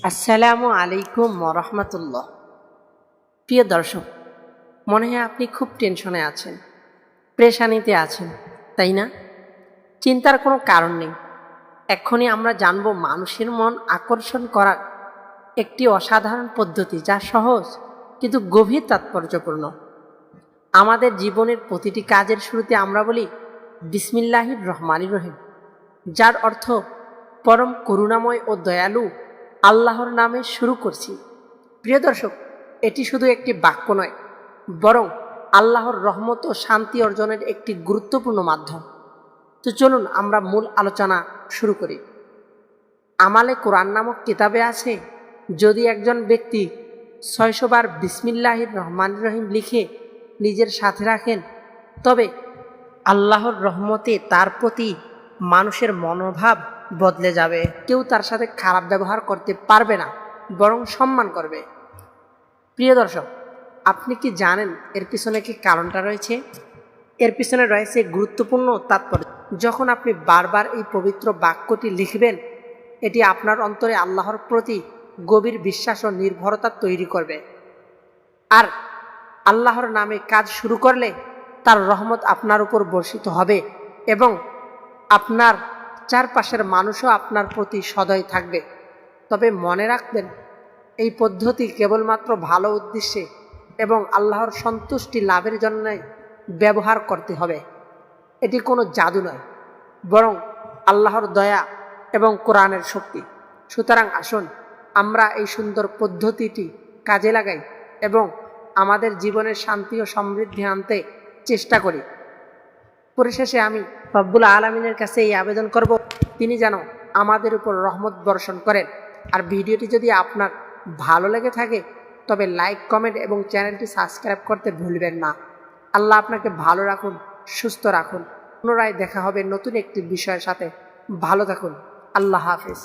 আসসালামু আলাইকুম রহমতুল্লাহ। প্রিয় দর্শক, মনে হয় আপনি খুব টেনশনে আছেন, পেরেশানিতে আছেন, তাই না? চিন্তার কোনো কারণ নেই। এক্ষুনি আমরা জানব মানুষের মন আকর্ষণ করার একটি অসাধারণ পদ্ধতি, যা সহজ কিন্তু গভীর তাৎপর্যপূর্ণ। আমাদের জীবনের প্রতিটি কাজের শুরুতে আমরা বলি বিসমিল্লাহির রহমানির রহিম, যার অর্থ পরম করুণাময় ও দয়ালু আল্লাহর নামে শুরু করছি। প্রিয় দর্শক, এটি শুধু একটি বাক্য নয়, বরং আল্লাহর রহমত ও শান্তি অর্জনের একটি গুরুত্বপূর্ণ মাধ্যম। তো চলুন আমরা মূল আলোচনা শুরু করি। আমালে কোরআন নামক কিতাবে আছে, যদি একজন ব্যক্তি 600 বার বিসমিল্লাহির রহমানির রহিম লিখে নিজের সাথে রাখেন, তবে আল্লাহর রহমতে তার প্রতি মানুষের মনোভাব বদলে যাবে। কেউ তার সাথে খারাপ ব্যবহার করতে পারবে না, বরং সম্মান করবে। প্রিয় দর্শক, আপনি কি জানেন এর পিছনে কি কারণটা রয়েছে? এর পিছনে রয়েছে গুরুত্বপূর্ণ তাৎপর্য। যখন আপনি বারবার এই পবিত্র বাক্যটি লিখবেন, এটি আপনার অন্তরে আল্লাহর প্রতি গভীর বিশ্বাস ও নির্ভরতা তৈরি করবে। আর আল্লাহর নামে কাজ শুরু করলে তার রহমত আপনার উপর বর্ষিত হবে এবং আপনার চারপাশের মানুষও আপনার প্রতি সদয় থাকবে। তবে মনে রাখবেন, এই পদ্ধতি কেবলমাত্র ভালো উদ্দেশ্যে এবং আল্লাহর সন্তুষ্টি লাভের জন্য ব্যবহার করতে হবে। এটি কোনো জাদু নয়, বরং আল্লাহর দয়া এবং কোরআনের শক্তি। সুতরাং আসুন আমরা এই সুন্দর পদ্ধতিটি কাজে লাগাই এবং আমাদের জীবনের শান্তি ও সমৃদ্ধি আনতে চেষ্টা করি। পরিশেষে আমি রব্বুল আলামিনের কাছে এই আবেদন করব, তিনি যেন আমাদের উপর রহমত বর্ষণ করেন। আর ভিডিওটি যদি আপনার ভালো লেগে থাকে, তবে লাইক, কমেন্ট এবং চ্যানেলটি সাবস্ক্রাইব করতে ভুলবেন না। আল্লাহ আপনাকে ভালো রাখুন, সুস্থ রাখুন। পুনরায় দেখা হবে নতুন একটি বিষয়ের সাথে। ভালো থাকুন। আল্লাহ হাফেজ।